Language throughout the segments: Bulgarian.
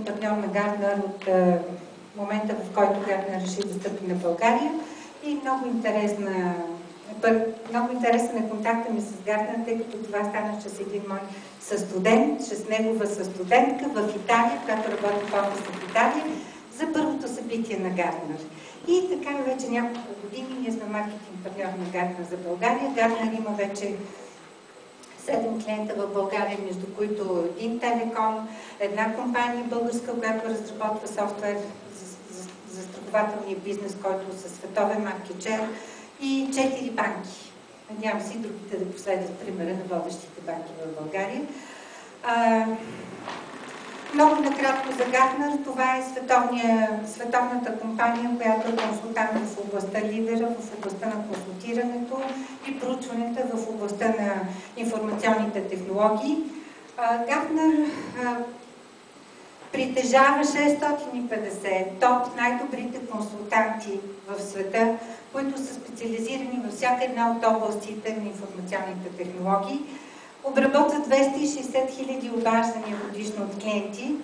партньор на Гартнер от момента, в който Гартнер реши да стъпи на България. И много интересен е контакта ми с Гартнер, тъй като това стана чрез един мой състудент, чрез негова състудентка в Италия, която работи в офис в Италия, за първото събитие на Гартнер. И така вече няколко години ние сме маркетинг партньор на Гартнер за България. Гартнер има вече 7 клиента в България, между които един телеком, една компания българска, която разработва софтуер за застрахователния бизнес, който е със световен маркетчер, и 4 банки. Надявам се и другите да последват примера на водещите банки в България. Много накратко за Гартнер. Това е световната компания, която е консултант в областта лидера, в областта на консултирането и проучването в областта на информационните технологии. Гартнер притежава 650 топ най-добрите консултанти в света, които са специализирани във всяка една от областите на информационните технологии. Обработват 260 000 обаждания годишно от клиенти.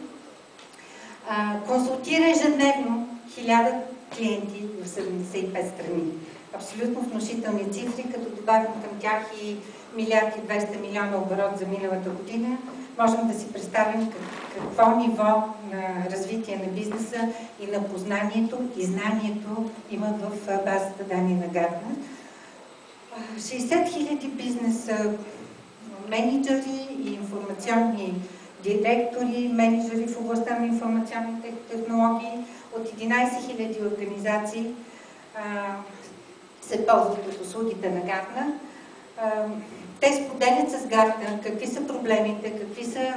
Консултира ежедневно 1000 клиенти в 75 страни. Абсолютно внушителни цифри, като добавим към тях и 1 200 милиона оборот за миналата година. Можем да си представим какво ниво на развитие на бизнеса и на познанието и знанието има в базата данни на Гартнер. 60 000 бизнес менеджери и информационни директори, менеджери в областта на информационните технологии от 11 000 организации се ползват от услугите на Гартнер. Те споделят с Гартнер какви са проблемите, какви са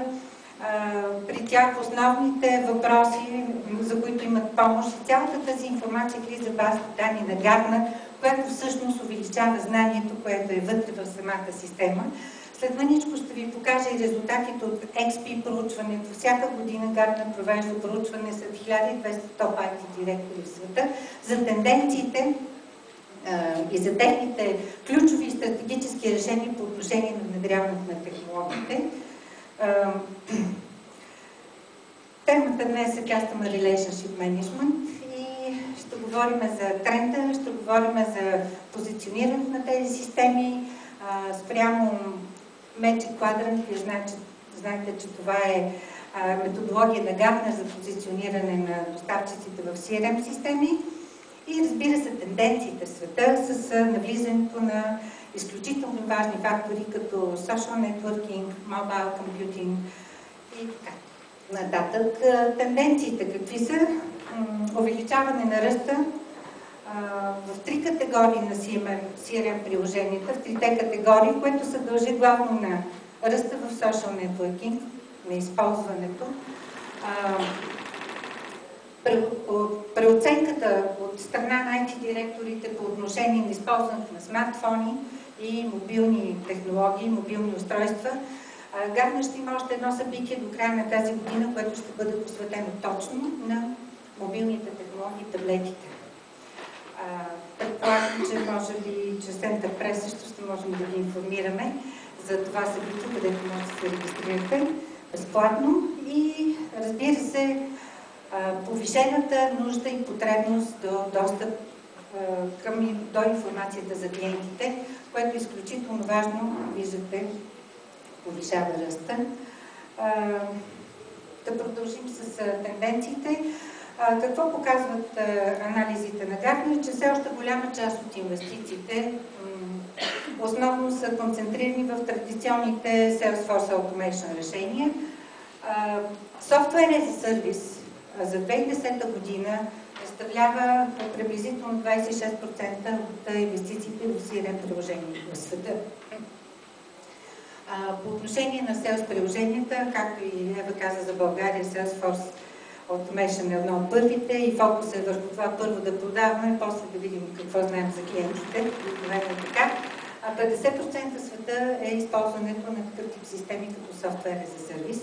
при тях основните въпроси, за които имат помощ. Цялата тази информация влиза в базата данни на Гартнер, която всъщност увеличава знанието, което е вътре в самата система. След мъничко ще ви покажа и резултатите от XP проучването. Всяка година Гартнер провежда проучване след 1200 топ IT директори в света за тенденциите и за техните ключови и стратегически решения по отношение на внедряването на технологиите. Темата днес е Customer Relationship Management и ще говорим за тренда, ще говорим за позиционирането на тези системи спрямо Magic Quadrant. Вие знаете, че това е методология на Гартнер за позициониране на доставчиците в CRM системи. И разбира се, тенденциите в света с навлизането на изключително важни фактори, като social networking, mobile computing и така нататък. Тенденциите какви са? Увеличаване на ръста в 3 категории на CRM приложенията, в 3-те категории, което се дължи главно на ръста в social networking, на използването. Преоценката от страна на IT директорите по отношение на използването на смартфони и мобилни технологии, мобилни устройства. Гартнер ще има още едно събитие до края на тази година, което ще бъде посветено точно на мобилните технологии и таблетите. Предполагам, че може би чрез Enterprise също ще можем да ги информираме за това събитие, където може да се регистрирате безплатно. И разбира се, повишената нужда и потребност до достъп до информацията за клиентите, което е изключително важно, виждате, повишава ръста. Да продължим с тенденциите. Какво показват анализите на Гартнер? Че все още голяма част от инвестициите основно са концентрирани в традиционните Salesforce Automation решения. Софтуер as a сервис за 2010 година представлява приблизително 26% от инвестициите в CRM приложения в света. По отношение на Sales приложенията, както и Ева каза за България, Salesforce Automation е едно от първите и фокус е върху това първо да продаваме, после да видим какво знаем за клиентите. Обикновено така. 50% света е използването на такъв тип системи като софтуер за сервис.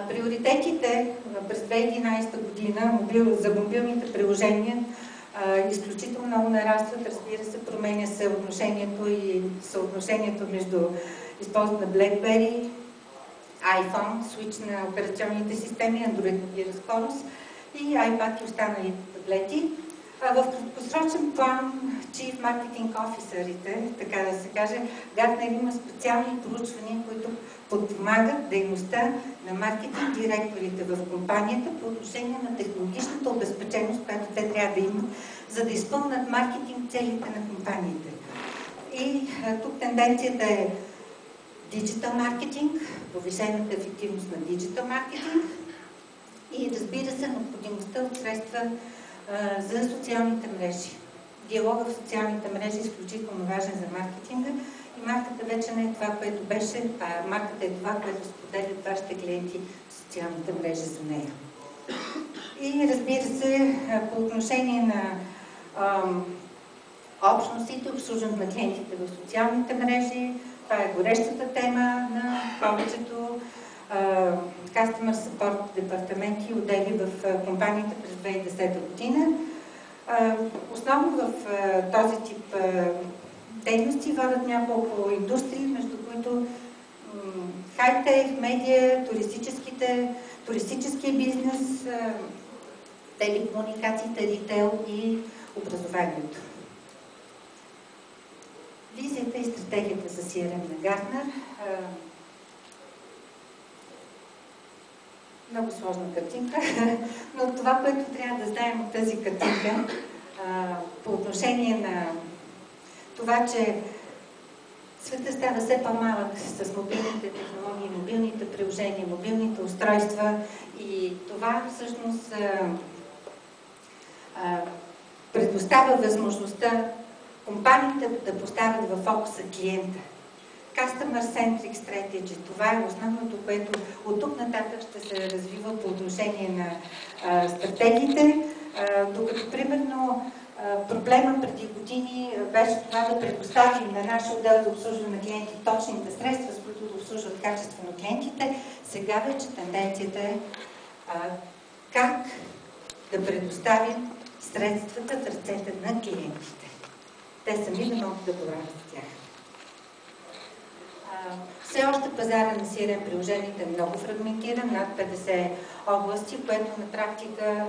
Приоритетите през 2011 година за мобилните приложения изключително много нарастват. Разбира се, променя се съотношението между използване на BlackBerry, iPhone, switch на операционните системи, Android набира скорост и iPad и останалите таблети. В краткосрочен план Chief Marketing Officer-ите, така да се каже, Гартнер има специални проучвания, които подпомагат дейността на маркетинг директорите в компанията по отношение на технологичната обезпеченост, която те трябва да имат, за да изпълнят маркетинг целите на компаниите. И тук тенденцията е диджитал маркетинг, повишената ефективност на диджитал маркетинг и, разбира се, необходимостта от средства за социалните мрежи. Диалогът в социалните мрежи е изключително важен за маркетинга и марката вече не е това, което беше, а марката е това, което споделят вашите клиенти в социалните мрежи за нея. И, разбира се, по отношение на общностите, обслужването на клиентите в социалните мрежи, това е горещата тема на повечето Customer Support департаменти и отдели в компанията през 2010 година. Основно в този тип дейности водят няколко индустрии, между които хай-тек, медиа, туристическия бизнес, телекомуникациите, ритейл и образованието. Визията и стратегията за CRM на Гартнер. Много сложна картинка, но това, което трябва да знаем от тази картинка по отношение на това, че света става все по-малък с мобилните технологии, мобилните приложения, мобилните устройства и това всъщност предоставя възможността компаниите да поставят в фокуса клиента. Customer-centric strategy. Това е основното, което от тук нататък ще се развива по отношение на стратегиите, докато примерно проблема преди години беше това да предоставим на нашия отдел за обслужване на клиенти точните средства, с които да обслужват качествено клиентите. Сега вече тенденцията е как да предоставим средствата в ръцете на клиентите. Те сами да могат да боравят с тях. Все още пазара на CRM приложенията е много фрагментиран, над 50 области, което на практика